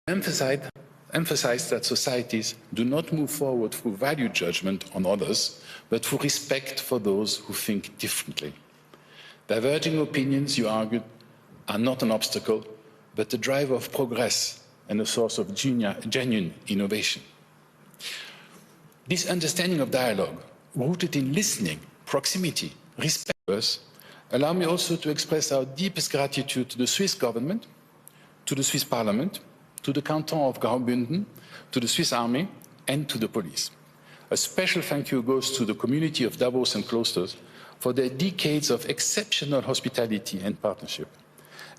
emphasized that societies do not move forward through value judgment on others, but through respect for those who think differently. Diverging opinions, you argued, are not an obstacle, but a driver of progress and a source of genuine innovation. This understanding of dialogue, rooted in listening, proximity, respect, allow me also to express our deepest gratitude to the Swiss government, to the Swiss Parliament, to the canton of Graubünden, to the Swiss Army, and to the police. A special thank you goes to the community of Davos and Cloisters for their decades of exceptional hospitality and partnership.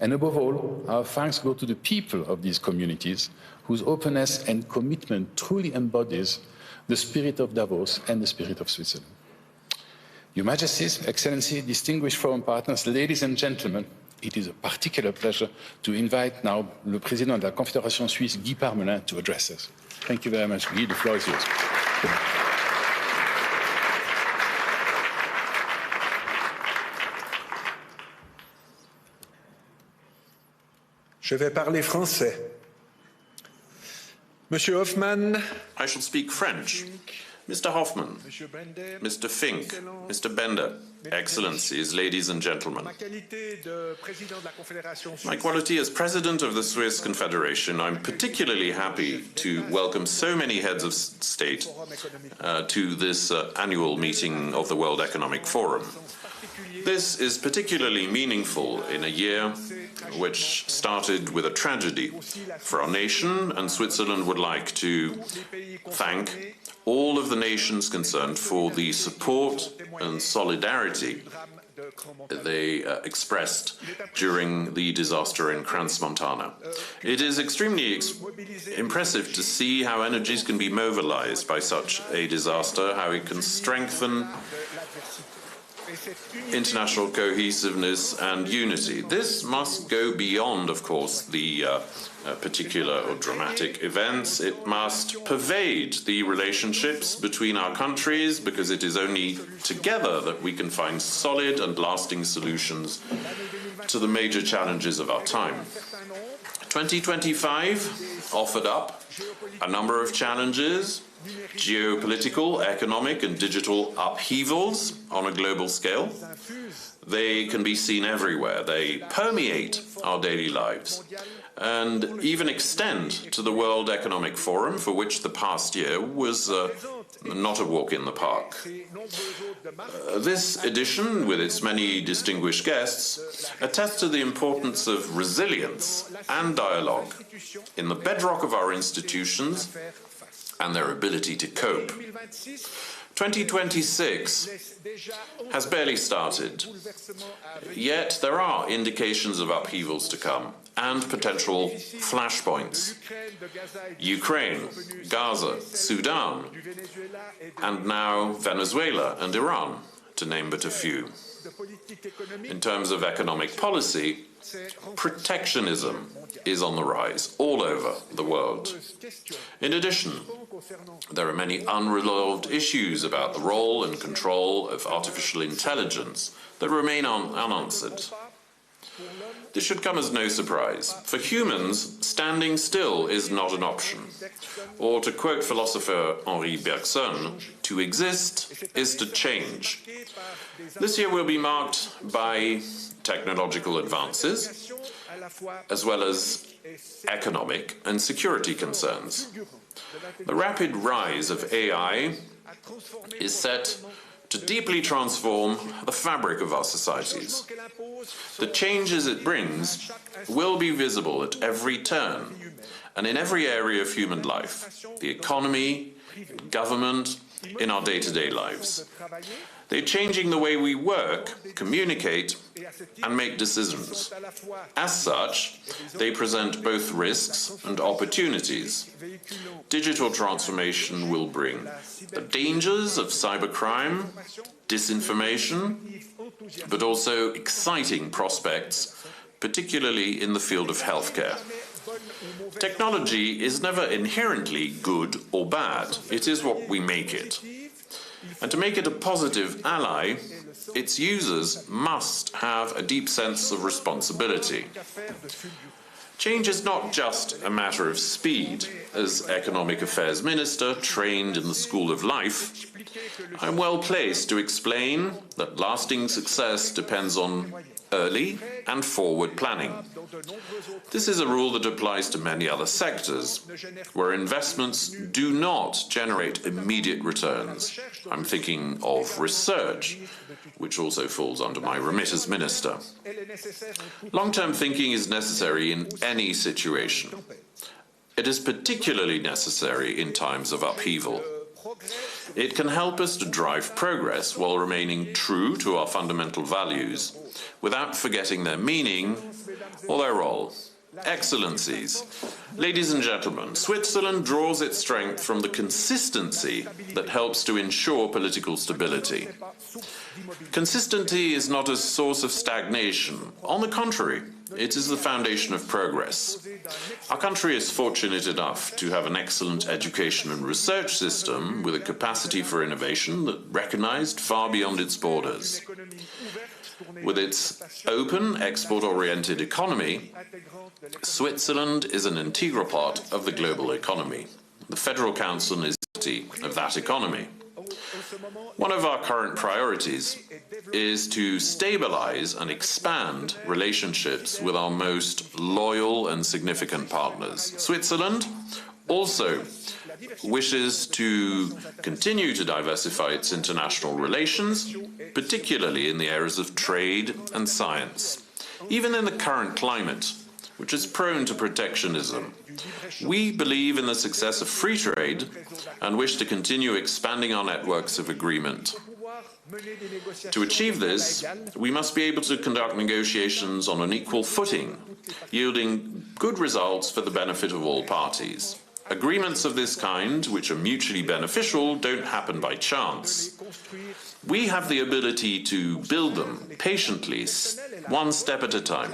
And above all, our thanks go to the people of these communities, whose openness and commitment truly embodies the spirit of Davos and the spirit of Switzerland. Your Majesties, Excellency, distinguished foreign partners, ladies and gentlemen, it is a particular pleasure to invite now le Président de la Confédération Suisse, Guy Parmelin, to address us. Thank you very much, Guy. The floor is yours. Je vais parler français. Monsieur Hoffmann. I shall speak French. Mr. Hoffman, Mr. Fink, Mr. Bender, Excellencies, ladies and gentlemen. My quality as President of the Swiss Confederation, I'm particularly happy to welcome so many heads of state to this annual meeting of the World Economic Forum. This is particularly meaningful in a year which started with a tragedy for our nation, and Switzerland would like to thank all of the nations concerned for the support and solidarity they expressed during the disaster in Crans-Montana. It is extremely impressive to see how energies can be mobilized by such a disaster, how it can strengthen international cohesiveness and unity. This must go beyond, of course, the particular or dramatic events. It must pervade the relationships between our countries, because it is only together that we can find solid and lasting solutions to the major challenges of our time. 2025 offered up a number of challenges: geopolitical, economic and digital upheavals on a global scale. They can be seen everywhere. They permeate our daily lives and even extend to the World Economic Forum, for which the past year was not a walk in the park. This edition, with its many distinguished guests, attests to the importance of resilience and dialogue in the bedrock of our institutions and their ability to cope. 2026 has barely started, yet there are indications of upheavals to come and potential flashpoints. Ukraine, Gaza, Sudan, and now Venezuela and Iran, to name but a few. In terms of economic policy, protectionism is on the rise all over the world. In addition, there are many unresolved issues about the role and control of artificial intelligence that remain unanswered. This should come as no surprise. For humans, standing still is not an option. Or, to quote philosopher Henri Bergson, to exist is to change. This year will be marked by technological advances, as well as economic and security concerns. The rapid rise of AI is set to deeply transform the fabric of our societies. The changes it brings will be visible at every turn and in every area of human life: the economy, government, in our day-to-day lives. They're changing the way we work, communicate, and make decisions. As such, they present both risks and opportunities. Digital transformation will bring the dangers of cybercrime, disinformation, but also exciting prospects, particularly in the field of healthcare. Technology is never inherently good or bad. It is what we make it. And to make it a positive ally, its users must have a deep sense of responsibility. Change is not just a matter of speed. As Economic Affairs Minister, trained in the School of Life, I'm well placed to explain that lasting success depends on early and forward planning. This is a rule that applies to many other sectors, where investments do not generate immediate returns. I'm thinking of research, which also falls under my remit as minister. Long-term thinking is necessary in any situation. It is particularly necessary in times of upheaval. It can help us to drive progress while remaining true to our fundamental values, without forgetting their meaning or their role. Excellencies, ladies and gentlemen, Switzerland draws its strength from the consistency that helps to ensure political stability. Consistency is not a source of stagnation. On the contrary, it is the foundation of progress. Our country is fortunate enough to have an excellent education and research system with a capacity for innovation that recognized far beyond its borders. With its open, export-oriented economy, Switzerland is an integral part of the global economy. The Federal Council is of that economy. One of our current priorities is to stabilize and expand relationships with our most loyal and significant partners. Switzerland also wishes to continue to diversify its international relations, particularly in the areas of trade and science. Even in the current climate, which is prone to protectionism, we believe in the success of free trade and wish to continue expanding our networks of agreement. To achieve this, we must be able to conduct negotiations on an equal footing, yielding good results for the benefit of all parties. Agreements of this kind, which are mutually beneficial, don't happen by chance. We have the ability to build them patiently, one step at a time.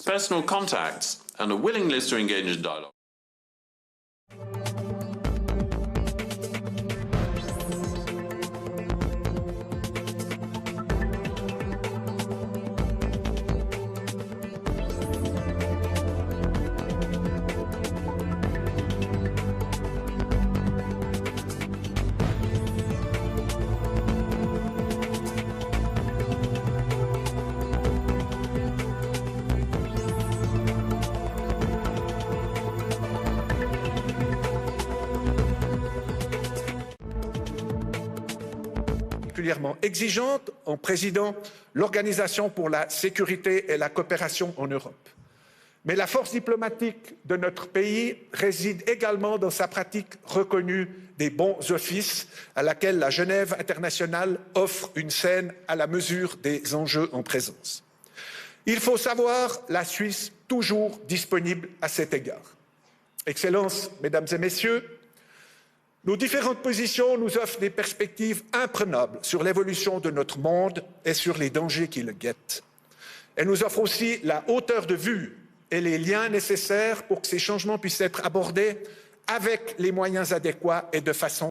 Personal contacts and a willingness to engage in dialogue. Particulièrement exigeante en présidant l'Organisation pour la sécurité et la coopération en Europe. Mais la force diplomatique de notre pays réside également dans sa pratique reconnue des bons offices, à laquelle la Genève internationale offre une scène à la mesure des enjeux en présence. Il faut savoir la Suisse toujours disponible à cet égard. Excellences, Mesdames et Messieurs, nos différentes positions nous offrent des perspectives imprenables sur l'évolution de notre monde et sur les dangers qui le guettent. Elles nous offrent aussi la hauteur de vue et les liens nécessaires pour que ces changements puissent être abordés avec les moyens adéquats et de façon